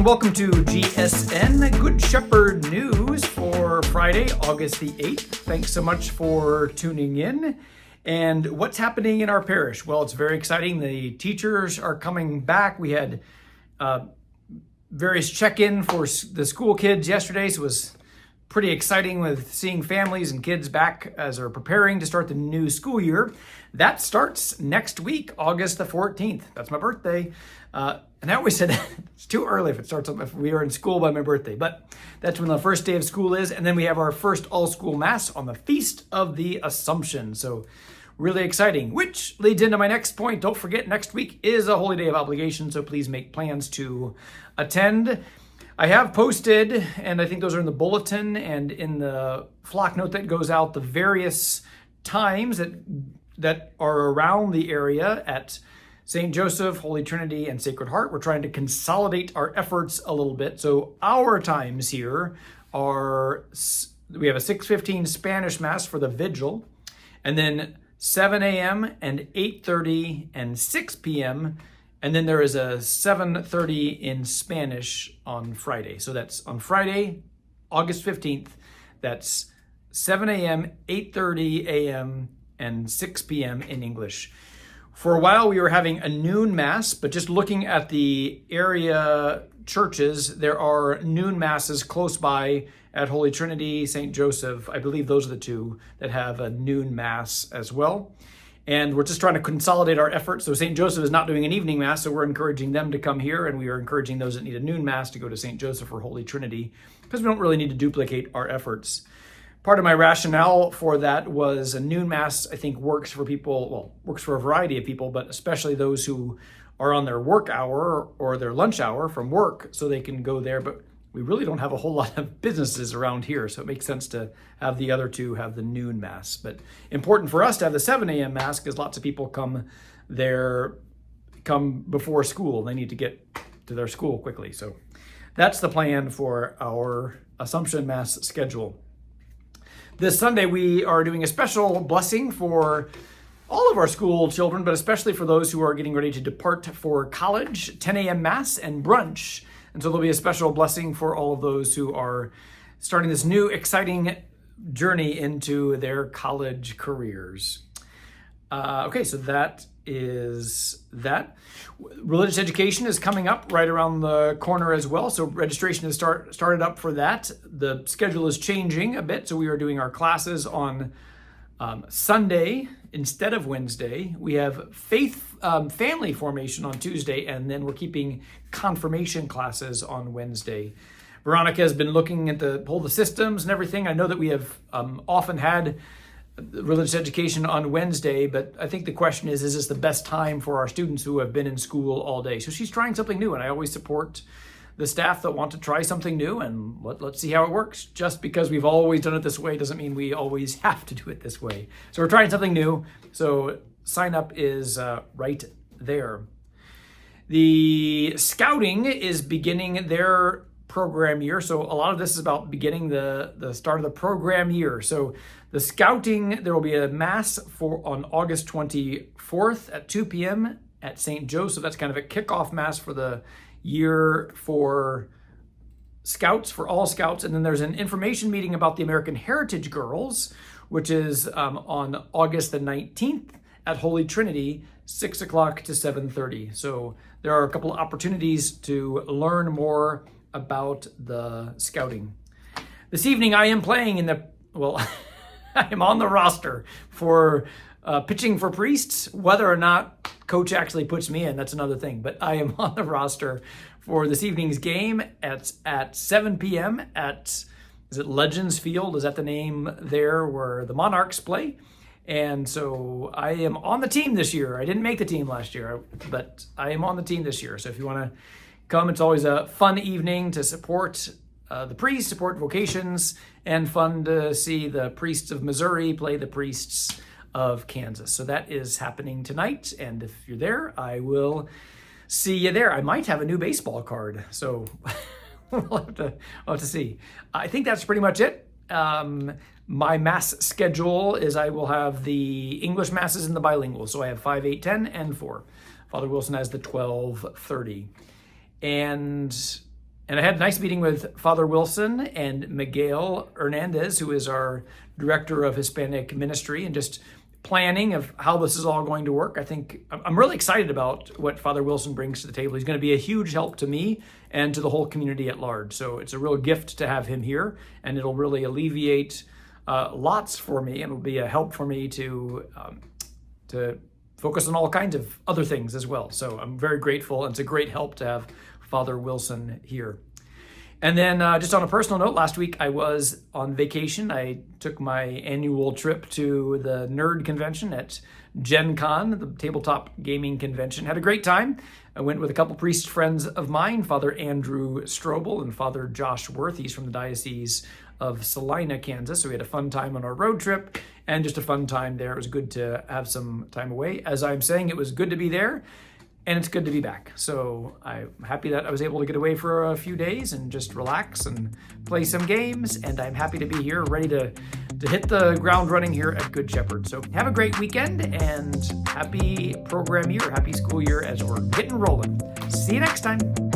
and welcome to GSN Good Shepherd News for Friday, August the 8th. Thanks so much for tuning in. And what's happening in our parish? Well, it's very exciting. The teachers are coming back. We had various check-in for the school kids yesterday, so it was pretty exciting with seeing families and kids back as they're preparing to start the new school year. That starts next week, August the 14th. That's my birthday. And I always said it's too early if we are in school by my birthday, but that's when the first day of school is. And then we have our first all-school mass on the Feast of the Assumption. So really exciting, which leads into my next point. Don't forget, next week is a holy day of obligation, so please make plans to attend. I have posted, and I think those are in the bulletin and in the flock note that goes out, the various times that are around the area at St. Joseph, Holy Trinity, and Sacred Heart. We're trying to consolidate our efforts a little bit. So our times here are, we have a 6:15 Spanish Mass for the Vigil, and then 7 a.m. and 8:30 and 6 p.m., and then there is a 7:30 in Spanish on Friday. So that's on Friday, August 15th. That's 7 a.m., 8:30 a.m., and 6 p.m. in English. For a while, we were having a noon mass, but just looking at the area churches, there are noon masses close by at Holy Trinity, St. Joseph. I believe those are the two that have a noon mass as well. And we're just trying to consolidate our efforts. So St. Joseph is not doing an evening mass, so we're encouraging them to come here, and we are encouraging those that need a noon mass to go to St. Joseph or Holy Trinity, because we don't really need to duplicate our efforts. Part of my rationale for that was a noon mass, I think, works for people, well, works for a variety of people, but especially those who are on their work hour or their lunch hour from work, so they can go there. But we really don't have a whole lot of businesses around here, so it makes sense to have the other two have the noon mass. But important for us to have the 7 a.m. mass, because lots of people come before school. They need to get to their school quickly. So that's the plan for our Assumption Mass schedule. This Sunday, we are doing a special blessing for all of our school children, but especially for those who are getting ready to depart for college, 10 a.m. Mass and brunch. And so there'll be a special blessing for all of those who are starting this new exciting journey into their college careers. Okay, so that is that. Religious education is coming up right around the corner as well. So registration has started up for that. The schedule is changing a bit. So we are doing our classes on Sunday instead of Wednesday. We have faith family formation on Tuesday, and then we're keeping confirmation classes on Wednesday. Veronica has been looking at the systems and everything. I know that we have often had religious education on Wednesday, but I think the question is this the best time for our students who have been in school all day? So she's trying something new, and I always support the staff that want to try something new, and let's see how it works. Just because we've always done it this way doesn't mean we always have to do it this way. So we're trying something new. So sign up is right there. The Scouting is beginning their program year. So a lot of this is about beginning the start of the program year. So the Scouting, there will be a mass on August 24th at 2 p.m. at St. Joseph. That's kind of a kickoff mass for the year for Scouts, for all Scouts. And then there's an information meeting about the American Heritage Girls, which is on August the 19th at Holy Trinity, 6 o'clock to 7:30. So there are a couple of opportunities to learn more about the Scouting. This evening I am playing I am on the roster for pitching for priests. Whether or not coach actually puts me in, that's another thing, but I am on the roster for this evening's game at 7 p.m. is it Legends Field? Is that the name there where the Monarchs play? And so I am on the team this year. I didn't make the team last year, but I am on the team this year. So if you want to come, it's always a fun evening to support the priests, support vocations, and fun to see the priests of Missouri play the priests of Kansas. So that is happening tonight. And if you're there, I will see you there. I might have a new baseball card. So we'll have to see. I think that's pretty much it. My mass schedule is I will have the English masses and the bilingual. So I have 5, 8, 10, and 4. Father Wilson has the 12:30. And And I had a nice meeting with Father Wilson and Miguel Hernandez, who is our director of Hispanic ministry, and just planning of how this is all going to work. I think I'm really excited about what Father Wilson brings to the table. He's going to be a huge help to me and to the whole community at large. So it's a real gift to have him here, and it'll really alleviate lots for me, and it'll be a help for me to focus on all kinds of other things as well. So I'm very grateful, and it's a great help to have Father Wilson here. And then just on a personal note, last week I was on vacation. I took my annual trip to the Nerd Convention at Gen Con, the tabletop gaming convention. Had a great time. I went with a couple priest friends of mine, Father Andrew Strobel and Father Josh Worth. He's from the Diocese of Salina, Kansas. So we had a fun time on our road trip and just a fun time there. It was good to have some time away. As I'm saying, it was good to be there. And it's good to be back. So I'm happy that I was able to get away for a few days and just relax and play some games. And I'm happy to be here, ready to hit the ground running here at Good Shepherd. So have a great weekend and happy program year, happy school year as we're getting rolling. See you next time.